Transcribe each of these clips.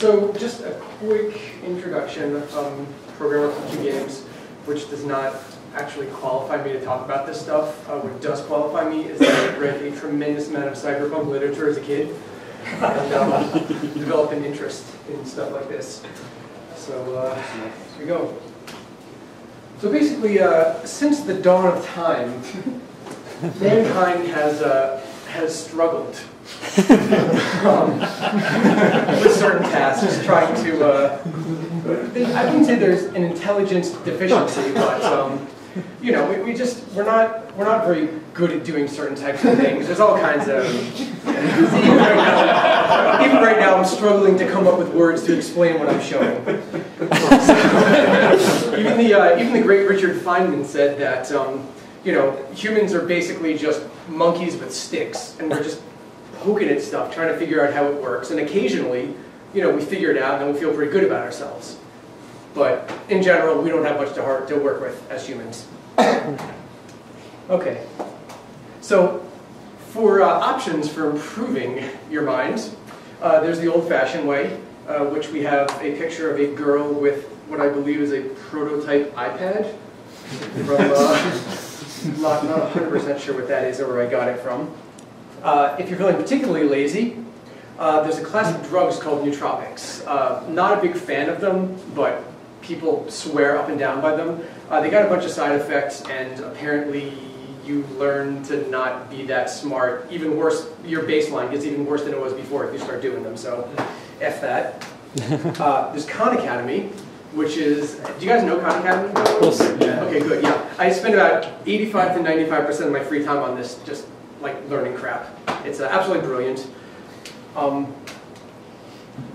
So just a quick introduction. Programmer for 2 games, which does not actually qualify me to talk about this stuff. What does qualify me is that I read a tremendous amount of cyberpunk literature as a kid and developed an interest in stuff like this. So here we go. So basically, since the dawn of time, mankind has struggled with certain tasks, trying to. I wouldn't say there's an intelligence deficiency, but you know, we're not very good at doing certain types of things. There's all kinds of. Even right now, I'm struggling to come up with words to explain what I'm showing. Even the great Richard Feynman said that you know, humans are basically just monkeys with sticks, and we're just poking at stuff, trying to figure out how it works. And occasionally, you know, we figure it out, and then we feel pretty good about ourselves. But in general, we don't have much to work with as humans. Okay. So for options for improving your mind, there's the old-fashioned way, which we have a picture of a girl with what I believe is a prototype iPad. From, not 100% sure what that is or where I got it from. If you're feeling particularly lazy, there's a class of drugs called nootropics. Not a big fan of them, but people swear up and down by them. They got a bunch of side effects, and apparently you learn to not be that smart. Even worse, your baseline gets even worse than it was before if you start doing them, so F that. There's Khan Academy, which is, do you guys know Khan Academy? Yes. Yeah. Okay, good, yeah. I spend about 85 to 95% of my free time on this, just like learning crap. It's absolutely brilliant.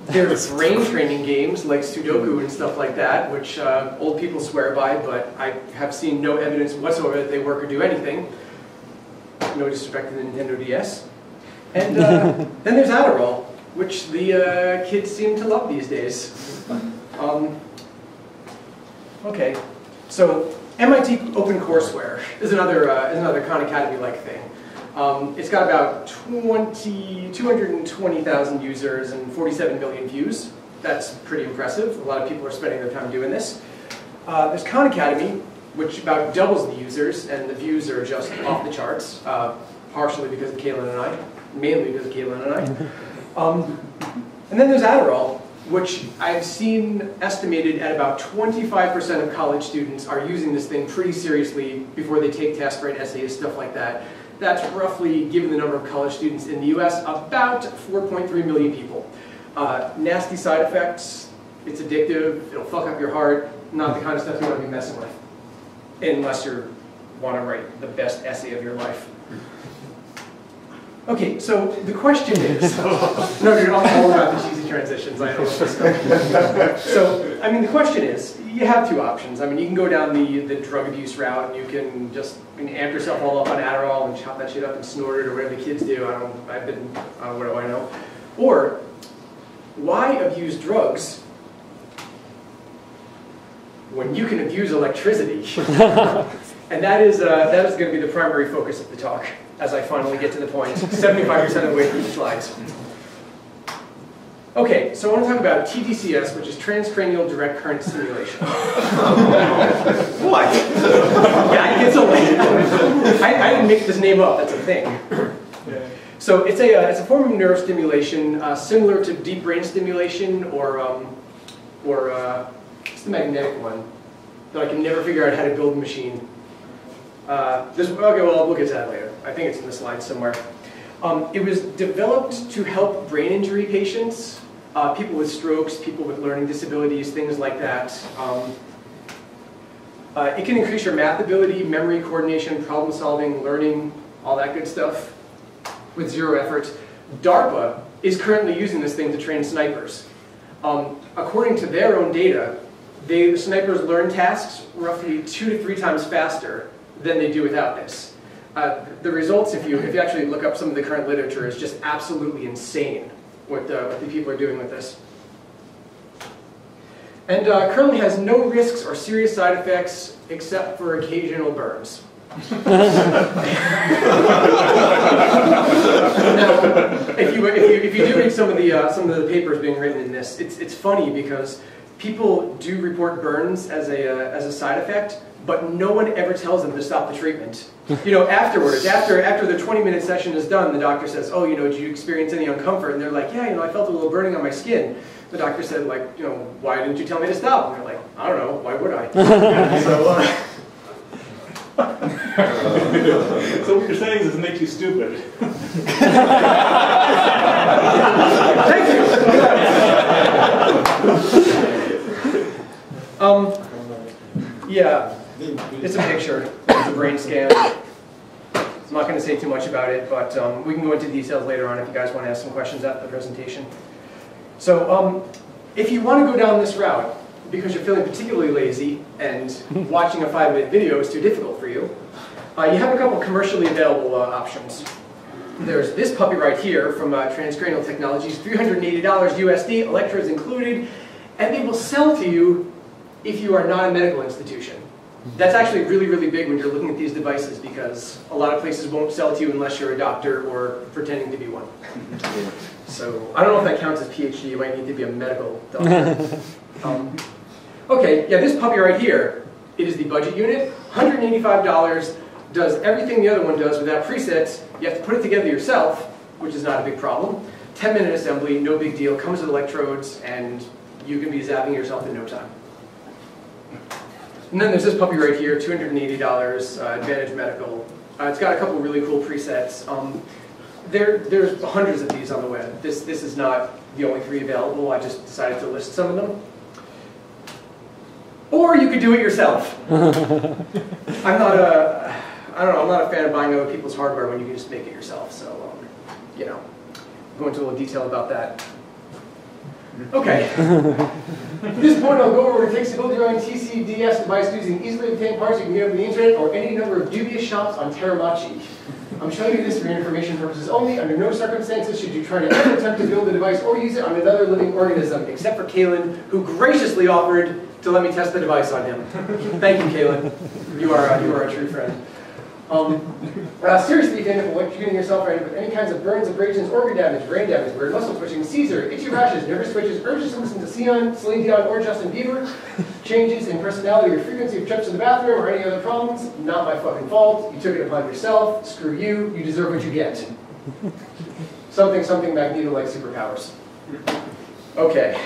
There's brain training games like Sudoku and stuff like that, which old people swear by, but I have seen no evidence whatsoever that they work or do anything. No disrespect to the Nintendo DS. And then there's Adderall, which the kids seem to love these days. Okay, so MIT Opencourseware is another Khan Academy-like thing. It's got about 220,000 users and 47 million views. That's pretty impressive. A lot of people are spending their time doing this. There's Khan Academy, which about doubles the users, and the views are just off the charts, partially because of Kaylin and I, mainly because of Kaylin and I. And then there's Adderall, which I've seen estimated at about 25% of college students are using this thing pretty seriously before they take tests, write essays, stuff like that. That's roughly, given the number of college students in the US, about 4.3 million people. Nasty side effects, it's addictive, it'll fuck up your heart, not the kind of stuff you want to be messing with. Unless you want to write the best essay of your life. Okay, so the question is, no, dude, I'm all about the cheesy transitions, I know. So, I mean, the question is, you have 2 options. I mean, you can go down the drug abuse route, and you can just amp yourself all up on Adderall and chop that shit up and snort it, or whatever the kids do. What do I know? Or, why abuse drugs when you can abuse electricity? And that is going to be the primary focus of the talk, as I finally get to the point, 75% of the way through the slides. Okay, so I want to talk about TDCS, which is transcranial direct current stimulation. What? Yeah, it's a I didn't make this name up, that's a thing. So it's a form of neurostimulation similar to deep brain stimulation or it's the magnetic one, though I can never figure out how to build a machine. Okay, well, we'll get to that later. I think it's in the slides somewhere. It was developed to help brain injury patients, people with strokes, people with learning disabilities, things like that. It can increase your math ability, memory, coordination, problem solving, learning, all that good stuff with 0 effort. DARPA is currently using this thing to train snipers. According to their own data, the snipers learn tasks roughly 2 to 3 times faster than they do without this. The results, if you actually look up some of the current literature, is just absolutely insane what the people are doing with this. And currently has no risks or serious side effects except for occasional burns. Now, if you do read some of the papers being written in this, it's funny because people do report burns as a side effect, but no one ever tells them to stop the treatment. You know, afterwards, after the 20-minute session is done, the doctor says, "Oh, you know, did you experience any uncomfort?" And they're like, "Yeah, you know, I felt a little burning on my skin." The doctor said, like, "You know, why didn't you tell me to stop?" And they're like, "I don't know, why would I?" So what you're saying is it makes you stupid. Thank you. Yeah, it's a picture. It's a brain scan. I'm not going to say too much about it, but we can go into details later on if you guys want to ask some questions after the presentation. So if you want to go down this route, because you're feeling particularly lazy and watching a 5-minute video is too difficult for you, you have a couple commercially available options. There's this puppy right here from Transcranial Technologies, $380 USD, electrodes included, and they will sell to you if you are not a medical institution. That's actually really, really big when you're looking at these devices because a lot of places won't sell to you unless you're a doctor or pretending to be one. So I don't know if that counts as PhD. You might need to be a medical doctor. Okay, yeah, this puppy right here, it is the budget unit, $185, does everything the other one does without presets. You have to put it together yourself, which is not a big problem. 10-minute assembly, no big deal, comes with electrodes, and you can be zapping yourself in no time. And then there's this puppy right here, $280, Advantage Medical. It's got a couple really cool presets. There's hundreds of these on the web. This is not the only 3 available. I just decided to list some of them. Or you could do it yourself. I'm not a fan of buying other people's hardware when you can just make it yourself. So, you know, go into a little detail about that. Okay. At this point, I'll go over what it takes to build your own TCDS device using easily obtained parts you can get over the internet or any number of dubious shops on Teramachi. I'm showing you this for your information purposes only. Under no circumstances should you try to ever attempt to build the device or use it on another living organism, except for Kalen, who graciously offered to let me test the device on him. Thank you, Kalen. You are a true friend. Seriously, if you end up electrocuting yourself or end up with any kinds of burns, abrasions, organ damage, brain damage, weird muscle twitching, seizure, itchy rashes, nervous twitches, urges to listen to Celine Dion or Justin Bieber, changes in personality or frequency of trips to the bathroom, or any other problems, not my fucking fault. You took it upon yourself. Screw you. You deserve what you get. Something Magneto-like superpowers. Okay.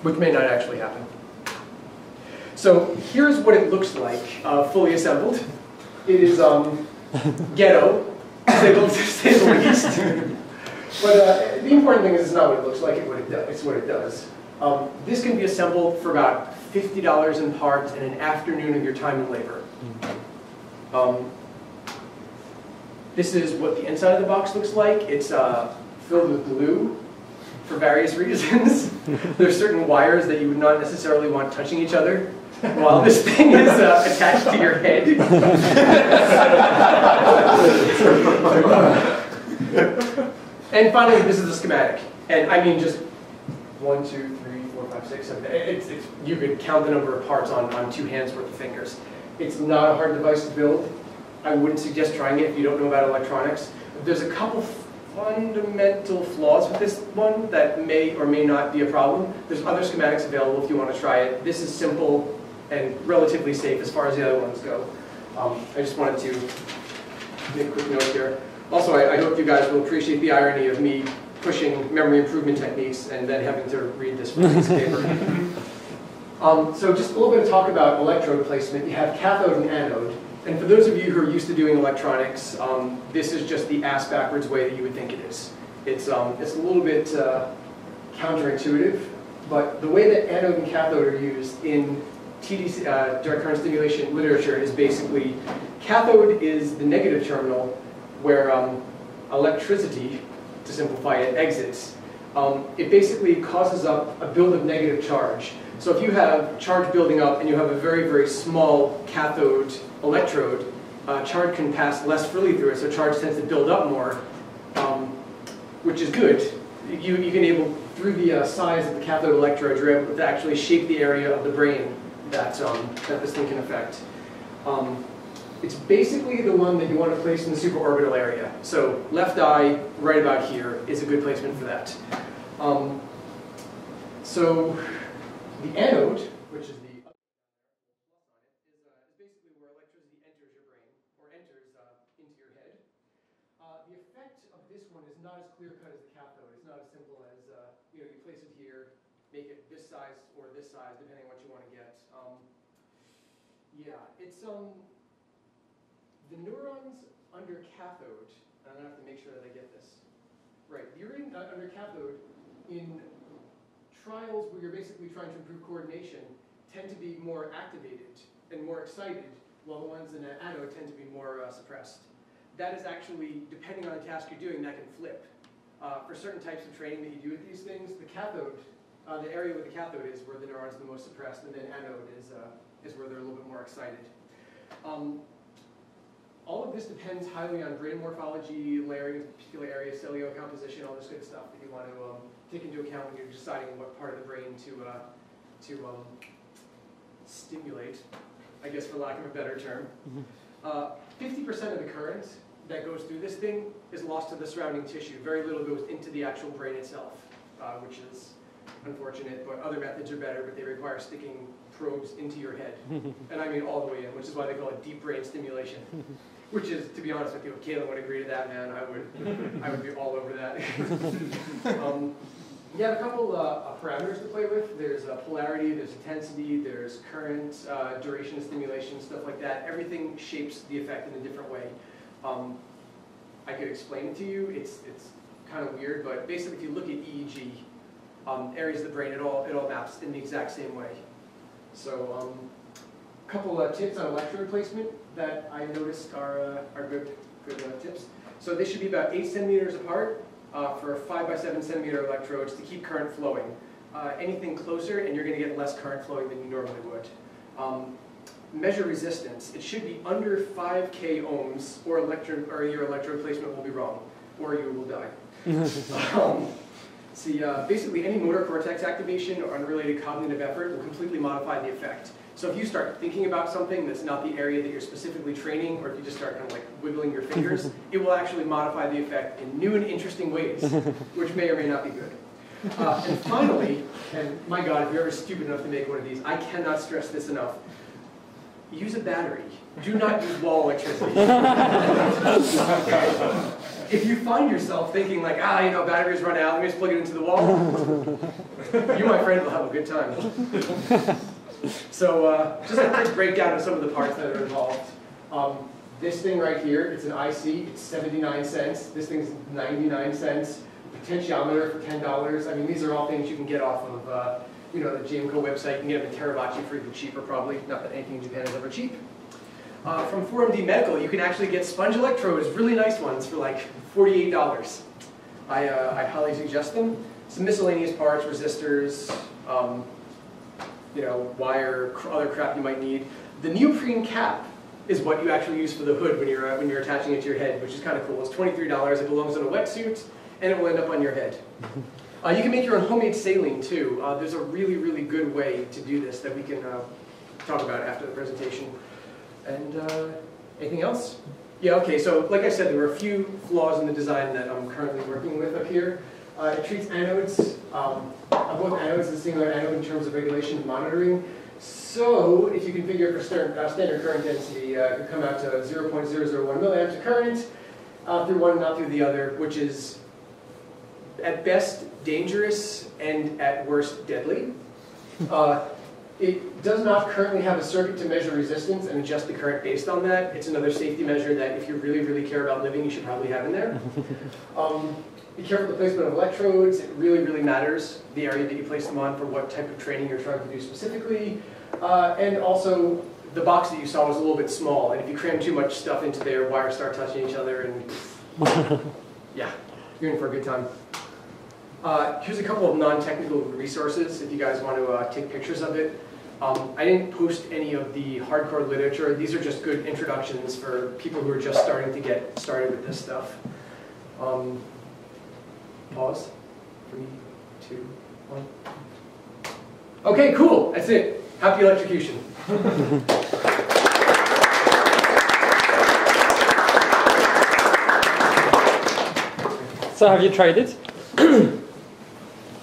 Which may not actually happen. So here's what it looks like, fully assembled. It is ghetto, to say the least. But the important thing is it's not what it looks like, it's what it does. This can be assembled for about $50 in parts in an afternoon of your time and labor. This is what the inside of the box looks like. It's filled with glue for various reasons. There's certain wires that you would not necessarily want touching each other while this thing is attached to your head. And finally, this is the schematic. And I mean just 1, 2, 3, 4, 5, 6, 7. You could count the number of parts on 2 hands worth of fingers. It's not a hard device to build. I wouldn't suggest trying it if you don't know about electronics. There's a couple fundamental flaws with this one that may or may not be a problem. There's other schematics available if you want to try it. This is simple and relatively safe as far as the other ones go. I just wanted to make a quick note here. Also, I hope you guys will appreciate the irony of me pushing memory improvement techniques and then having to read this from a piece of paper. So just a little bit of talk about electrode placement. You have cathode and anode. And for those of you who are used to doing electronics, this is just the ass-backwards way that you would think it is. It's a little bit counterintuitive, but the way that anode and cathode are used in TDC, direct current stimulation literature is basically, cathode is the negative terminal where electricity, to simplify it, exits. It basically causes up a build of negative charge. So if you have charge building up and you have a very, very small cathode electrode, charge can pass less freely through it, so charge tends to build up more, which is good. You can able, through the size of the cathode electrode, you're able to actually shape the area of the brain that this thing can affect. It's basically the one that you want to place in the supraorbital area. So left eye, right about here, is a good placement for that. So the anode, which is the plus on it, is basically where electricity enters your brain, or enters into your head. The effect of this one is not as clear-cut as the cathode. It's not as simple as, you place it here, make it this size or this size, depending on what you want to get. Yeah, it's, the neurons under cathode, and I'm going to have to make sure that I get this right. The urine under cathode in trials where you're basically trying to improve coordination tend to be more activated and more excited, while the ones in an anode tend to be more suppressed. That is actually, depending on the task you're doing, that can flip. For certain types of training that you do with these things, the cathode, the area with the cathode is where the neurons are the most suppressed, and then anode is where they're a little bit more excited. All of this depends highly on brain morphology, layering, particular area, cellular composition, all this good stuff that you want to take into account when you're deciding what part of the brain to stimulate, I guess for lack of a better term. 50% of the current that goes through this thing is lost to the surrounding tissue. Very little goes into the actual brain itself, which is unfortunate, but other methods are better, but they require sticking probes into your head. And I mean all the way in, which is why they call it deep brain stimulation. Which is, to be honest with you, if Kayla would agree to that, man, I would be all over that. You have a couple parameters to play with. There's polarity, there's intensity, there's current, duration of stimulation, stuff like that. Everything shapes the effect in a different way. I could explain it to you. It's kind of weird, but basically if you look at EEG, areas of the brain, it all maps in the exact same way. So a couple tips on electrode placement that I noticed are good tips. So they should be about 8 centimeters apart for 5 by 7 centimeter electrodes to keep current flowing. Anything closer and you're going to get less current flowing than you normally would. Measure resistance. It should be under 5K ohms or your electrode placement will be wrong or you will die. Basically any motor cortex activation or unrelated cognitive effort will completely modify the effect. So if you start thinking about something that's not the area that you're specifically training, or if you just start kind of like wiggling your fingers, it will actually modify the effect in new and interesting ways, which may or may not be good. And finally, and my God, if you're ever stupid enough to make one of these, I cannot stress this enough. Use a battery. Do not use wall electricity. If you find yourself thinking like, batteries run out, let me just plug it into the wall, you, my friend, will have a good time. So just a quick breakdown of some of the parts that are involved. This thing right here, it's an IC, it's 79 cents. This thing's 99 cents. Potentiometer for $10. I mean, these are all things you can get off of the Jaymin website. You can get them in Terabachi for even cheaper probably. Not that anything in Japan is ever cheap. From 4MD Medical, you can actually get sponge electrodes, really nice ones, for like $48. I highly suggest them. Some miscellaneous parts, resistors, wire, other crap you might need. The neoprene cap is what you actually use for the hood when you're attaching it to your head, which is kind of cool. It's $23. It belongs in a wetsuit, and it will end up on your head. You can make your own homemade saline too. There's a really, really good way to do this that we can talk about after the presentation. And anything else? Yeah, okay, so like I said, there were a few flaws in the design that I'm currently working with up here. It treats anodes, both anodes as a singular anode in terms of regulation and monitoring. So if you configure for standard current density, it could come out to 0.001 milliamps of current through one, not through the other, which is at best dangerous and at worst deadly. It does not currently have a circuit to measure resistance and adjust the current based on that. It's another safety measure that if you really, really care about living, you should probably have in there. Be careful of the placement of electrodes. It really, really matters, the area that you place them on for what type of training you're trying to do specifically. And also, the box that you saw was a little bit small, and if you cram too much stuff into there, wires start touching each other, and yeah, you're in for a good time. Here's a couple of non-technical resources if you guys want to take pictures of it. I didn't post any of the hardcore literature. These are just good introductions for people who are just starting to get started with this stuff. Pause. 3, 2, 1. Okay, cool. That's it. Happy electrocution. So have you tried it? I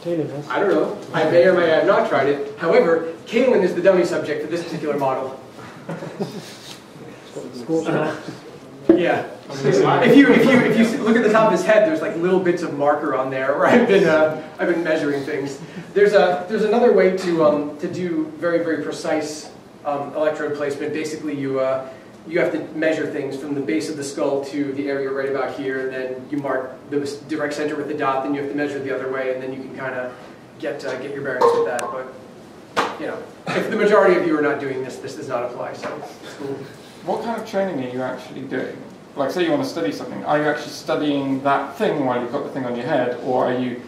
don't know. I may or may have not tried it. However, kaolin is the dummy subject for this particular model. Yeah. If you look at the top of his head, there's like little bits of marker on there where I've been measuring things. There's another way to do very precise electrode placement. Basically, you have to measure things from the base of the skull to the area right about here, and then you mark the direct center with the dot. Then you have to measure the other way, and then you can kind of get your bearings with that. But you know, if the majority of you are not doing this, this does not apply. So it's cool. What kind of training are you actually doing? Like, say you want to study something, are you actually studying that thing while you've got the thing on your head, or are you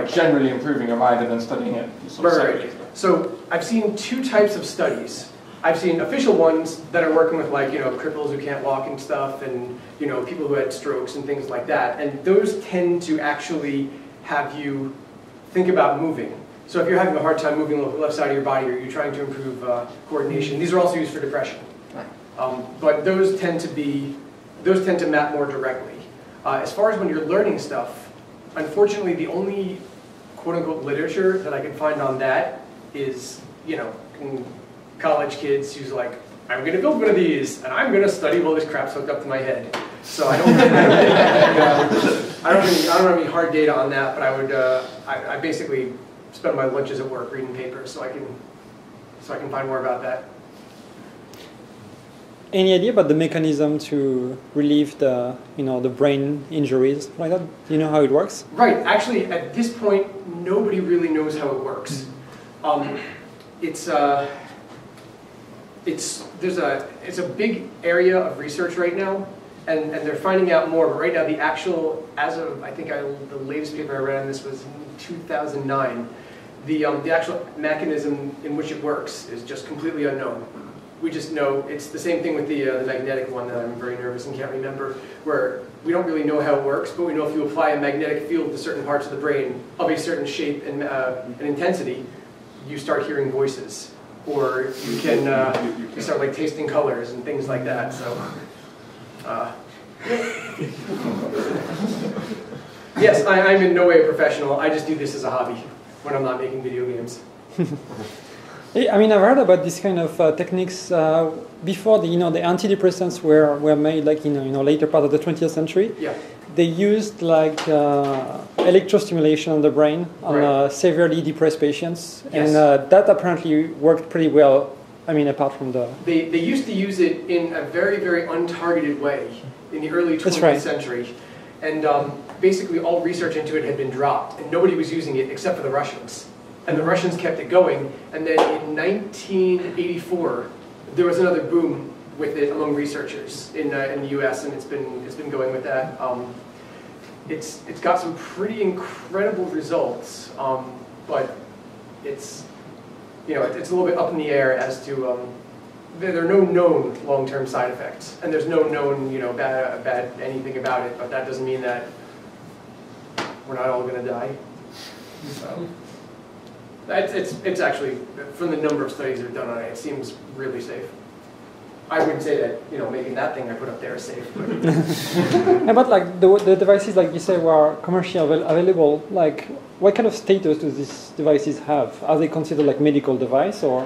generally improving your mind and then studying it sort of separately? So I've seen two types of studies. I've seen official ones that are working with, like, you know, cripples who can't walk and stuff, and, you know, people who had strokes and things like that. And those tend to actually have you think about moving. So if you're having a hard time moving the left side of your body, or you're trying to improve coordination, these are also used for depression. But those tend to map more directly. As far as when you're learning stuff, unfortunately, the only quote-unquote literature that I can find on that is, you know, college kids who's like, I'm going to build one of these, and I'm going to study while this crap's hooked up to my head. So I don't have any hard data on that, but I basically spend my lunches at work reading papers, so I can find more about that. Any idea about the mechanism to relieve the brain injuries like that? Do you know how it works? Right. Actually, at this point, nobody really knows how it works. It's a big area of research right now, and they're finding out more. But right now, the actual, the latest paper I read on this was in 2009. The actual mechanism in which it works is just completely unknown. We just know it's the same thing with the magnetic one that I'm very nervous and can't remember, where we don't really know how it works, but we know if you apply a magnetic field to certain parts of the brain of a certain shape and intensity, you start hearing voices, or you can you start like tasting colors and things like that. So, yes, I'm in no way a professional. I just do this as a hobby when I'm not making video games. I mean, I've heard about this kind of techniques before. The antidepressants were made, like later part of the 20th century. Yeah. They used like electrostimulation on the brain on severely depressed patients, Yes. and that apparently worked pretty well. I mean, apart from the they used to use it in a very untargeted way in the early 20th century, and basically all research into it had been dropped, and nobody was using it except for the Russians. And the Russians kept it going, and then in 1984, there was another boom with it among researchers in the U.S., and it's been going with that. It's got some pretty incredible results, but it's it's a little bit up in the air as to there are no known long-term side effects, and there's no known bad anything about it. But that doesn't mean that we're not all going to die. So. It's actually, from the number of studies that are done on it, it seems really safe. I wouldn't say that making that thing I put up there is safe. But, but like the devices, like you say, were commercially available. Like, what kind of status do these devices have? Are they considered like medical device or?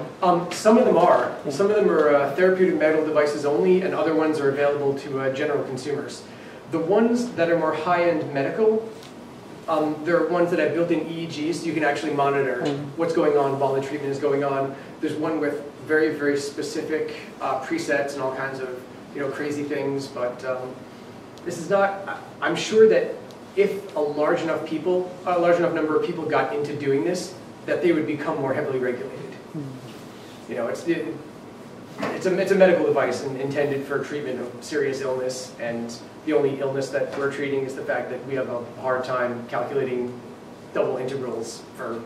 Some of them are. Yeah. Some of them are therapeutic medical devices only, and other ones are available to general consumers. The ones that are more high-end medical. There are ones that have built-in EEGs, so you can actually monitor what's going on while the treatment is going on. There's one with very specific presets and all kinds of crazy things. But this is not. I'm sure that if a large enough number of people got into doing this, that they would become more heavily regulated. It's a medical device intended for treatment of serious illness, and the only illness that we're treating is the fact that we have a hard time calculating double integrals for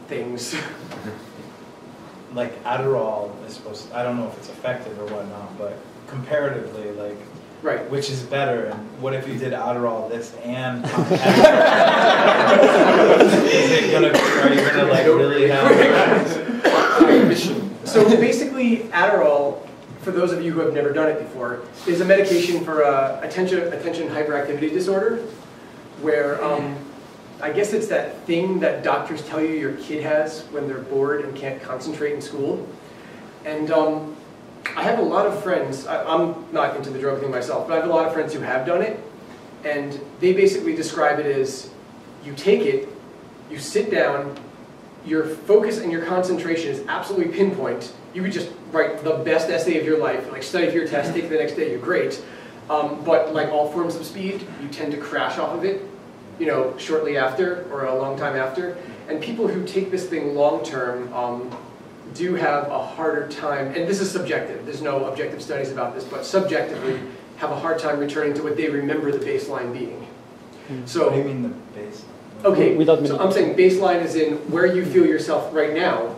things. Like Adderall is supposed to, I don't know if it's effective or whatnot, but comparatively, like, which is better? And what if you did Adderall this and are you gonna like really have? So basically, Adderall, for those of you who have never done it before, is a medication for attention hyperactivity disorder. where I guess it's that thing that doctors tell you your kid has when they're bored and can't concentrate in school. And I have a lot of friends, I'm not into the drug thing myself, but I have a lot of friends who have done it, and they basically describe it as you take it, you sit down, your focus and your concentration is absolutely pinpoint. You could just write the best essay of your life, like study for your test, take it the next day, you're great. But like all forms of speed, you tend to crash off of it, you know, shortly after or a long time after. And people who take this thing long term do have a harder time, and this is subjective, there's no objective studies about this, but subjectively have a hard time returning to what they remember the baseline being. So, what do you mean the baseline? Okay, so I'm saying baseline is in where you feel yourself right now,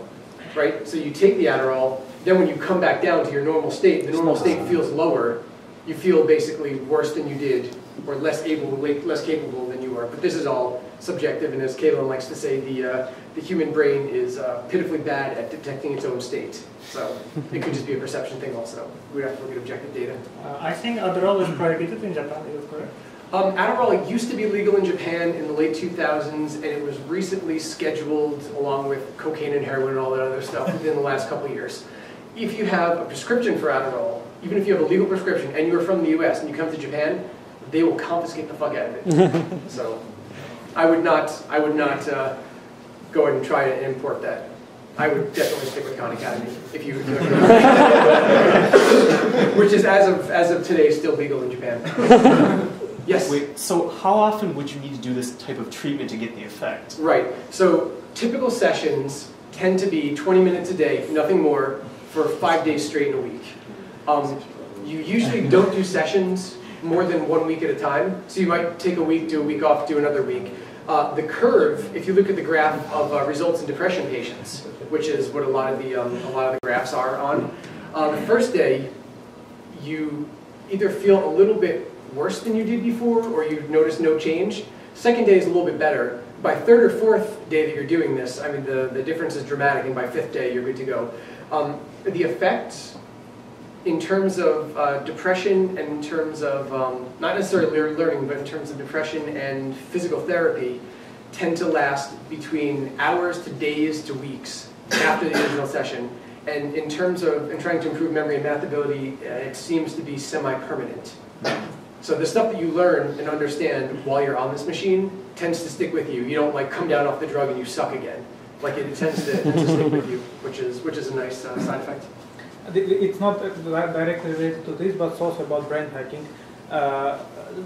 right? So you take the Adderall, then when you come back down to your normal state, the normal state feels lower. You feel basically worse than you did, or less capable than you were. But this is all subjective, and as Caitlin likes to say, the human brain is pitifully bad at detecting its own state. So it could just be a perception thing also. We'd have to look at objective data. I think Adderall is prohibited in Japan, is that correct? Adderall used to be legal in Japan in the late 2000s, and it was recently scheduled along with cocaine and heroin and all that other stuff within the last couple of years. If you have a prescription for Adderall, even if you have a legal prescription and you're from the US and you come to Japan, they will confiscate the fuck out of it. So I would not go ahead and try to import that. I would definitely stick with Khan Academy if you which is as of today still legal in Japan. Yes? Wait, so how often would you need to do this type of treatment to get the effect? Right. So typical sessions tend to be 20 minutes a day, nothing more, for 5 days straight in a week. You usually don't do sessions more than 1 week at a time. So you might take a week, do a week off, do another week. The curve, if you look at the graph of results in depression patients, which is what a lot of the graphs are on, the first day you either feel a little bit worse than you did before, or you notice no change. Second day is a little bit better. By third or fourth day that you're doing this, I mean the difference is dramatic, and by fifth day you're good to go. The effects in terms of depression and in terms of, not necessarily learning, but in terms of depression and physical therapy, tend to last between hours to days to weeks after the original session. And in terms of trying to improve memory and math ability, it seems to be semi-permanent. So the stuff that you learn and understand while you're on this machine tends to stick with you. You don't like come down off the drug and you suck again. Like it tends to stick with you, which is a nice side effect. It's not directly related to this, but it's also about brain hacking.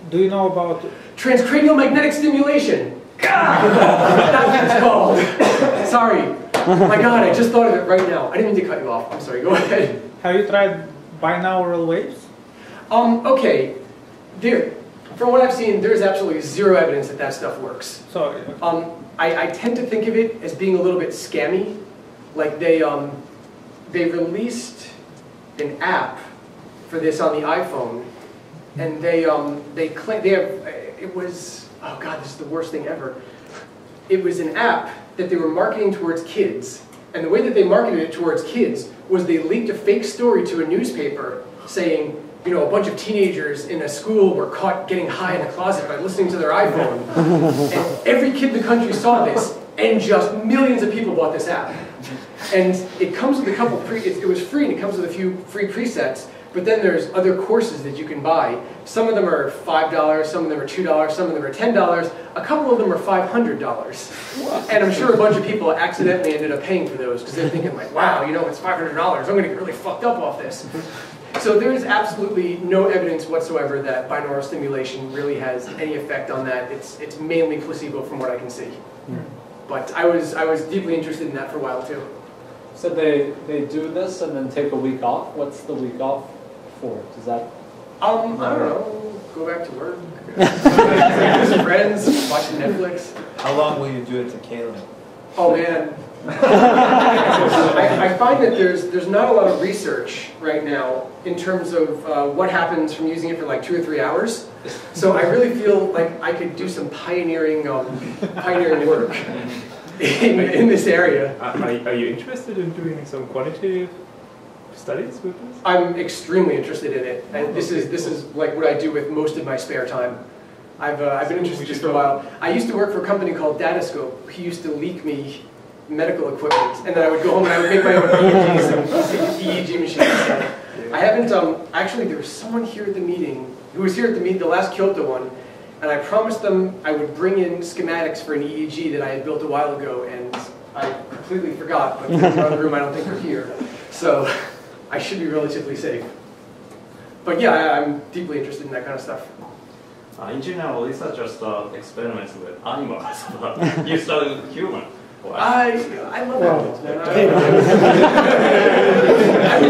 Do you know about transcranial magnetic stimulation? God, that's what it's called. Sorry, my God, I just thought of it right now. I didn't mean to cut you off. I'm sorry. Go ahead. Have you tried binaural waves? Okay. From what I've seen, there's absolutely zero evidence that that stuff works. Sorry. I tend to think of it as being a little bit scammy. Like they released an app for this on the iPhone, and they claim it was, oh God, this is the worst thing ever. It was an app that they were marketing towards kids, and the way that they marketed it towards kids was they leaked a fake story to a newspaper saying, you know, a bunch of teenagers in a school were caught getting high in a closet by listening to their iPhone. And every kid in the country saw this, and just millions of people bought this app. And it comes with a couple, it was free, and it comes with a few free presets, but then there's other courses that you can buy. Some of them are $5, some of them are $2, some of them are $10, a couple of them are $500. And I'm sure a bunch of people accidentally ended up paying for those, because they're thinking like, wow, you know, it's $500, I'm going to get really fucked up off this. So there is absolutely no evidence whatsoever that binaural stimulation really has any effect on that. It's mainly placebo from what I can see. But I was deeply interested in that for a while too. So they do this and then take a week off? What's the week off for? Does that... I don't know. Go back to work. With some friends, watching Netflix. How long will you do it to Caleb? Oh man. I find that there's not a lot of research right now in terms of what happens from using it for like 2 or 3 hours. So I really feel like I could do some pioneering work in this area. Are you interested in doing some quantitative studies with this? I'm extremely interested in it. And this is like what I do with most of my spare time. I've been interested in this for a while. I used to work for a company called Datascope. He used to leak me medical equipment, and then I would go home and I would make my own EEGs and EEG machines. I haven't, actually there was someone here at the meeting, who was here at the last Kyoto one, and I promised them I would bring in schematics for an EEG that I had built a while ago, and I completely forgot, but in the room I don't think they're here. So I should be relatively safe. But yeah, I'm deeply interested in that kind of stuff. In general, these are just experiments with animals, but you started with human. I love animals, man.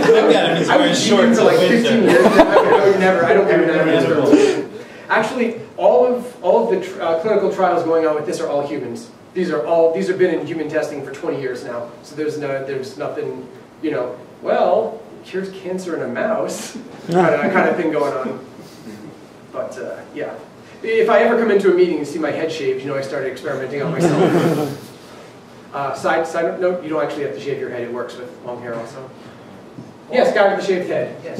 Look at him, he's wearing shorts for like 15 years. I don't care that. Actually, all of the clinical trials going on with this are all humans. These have been in human testing for 20 years now. So there's nothing, well, cures cancer in a mouse kind of thing going on. But yeah, if I ever come into a meeting and see my head shaved, I started experimenting on myself. Side note, you don't actually have to shave your head. It works with long hair also. Yes, guy with the shaved head. Yes.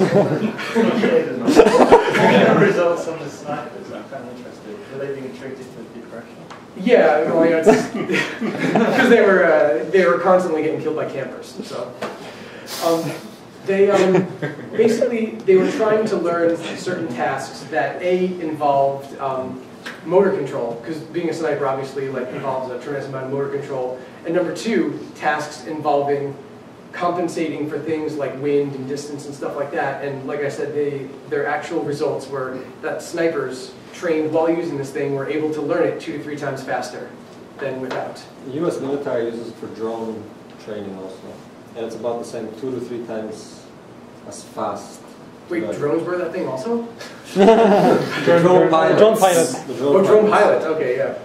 Results on the snipers. I'm kind of interested. Were they being treated for depression? Yeah, because they were constantly getting killed by campers. So basically they were trying to learn certain tasks that involved motor control, because being a sniper obviously involves a tremendous amount of motor control, and number two, tasks involving compensating for things like wind and distance and stuff like that. And like I said, their actual results were that snipers trained while using this thing were able to learn it 2 to 3 times faster than without. The US military uses it for drone training also, and it's about the same, 2 to 3 times as fast. Wait, drones were that thing also? Drone pilot. Drone pilot. Drone pilot. Okay, yeah.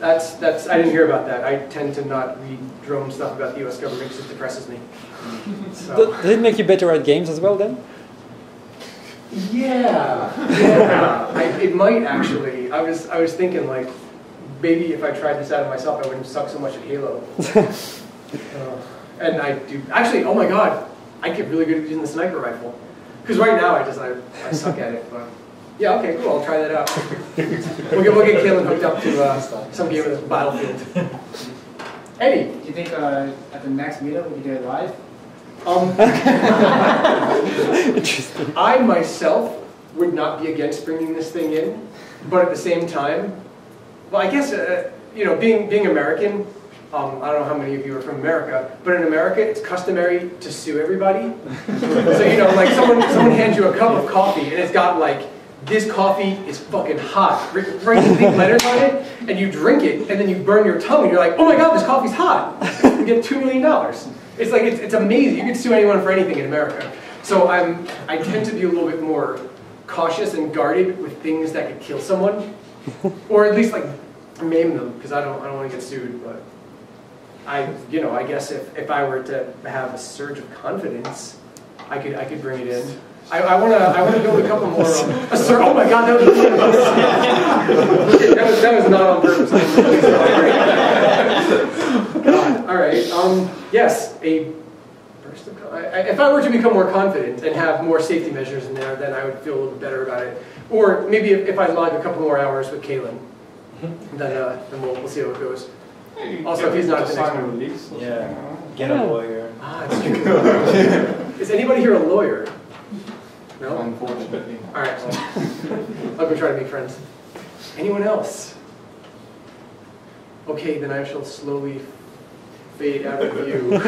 That's. I didn't hear about that. I tend to not read drone stuff about the U.S. government because it depresses me. So. Does it make you better at games as well then? Yeah. It might actually. I was thinking maybe if I tried this out of myself, I wouldn't suck so much at Halo. And I do. Actually, oh my God, I get really good at using the sniper rifle. Because right now I suck at it, but yeah, okay, cool, I'll try that out. We'll get Kaylin hooked up to some game of the Battlefield. Eddie, do you think at the next meetup we can do it live? Interesting. I myself would not be against bringing this thing in, but at the same time, well, I guess being American. I don't know how many of you are from America, but in America, it's customary to sue everybody. So, someone hands you a cup of coffee, and it's got, this coffee is fucking hot. Write big letters on it, and you drink it, and then you burn your tongue, and you're like, oh my God, this coffee's hot. You get $2 million. It's it's amazing. You can sue anyone for anything in America. So I tend to be a little bit more cautious and guarded with things that could kill someone, or at least, maim them, because I don't want to get sued, but. I guess if I were to have a surge of confidence, I could bring it in. I want to build a couple more. Oh my God, that was not on purpose. God, all right. Yes, a burst of. If I were to become more confident and have more safety measures in there, then I would feel a little bit better about it. Or maybe if I log a couple more hours with Kaylin, then we'll see how it goes. Also, if he's not at the next one. Release. Yeah. Get a lawyer. That's true. Is anybody here a lawyer? No? Unfortunately. All right. I'll go try to make friends. Anyone else? Okay, then I shall slowly fade out of view.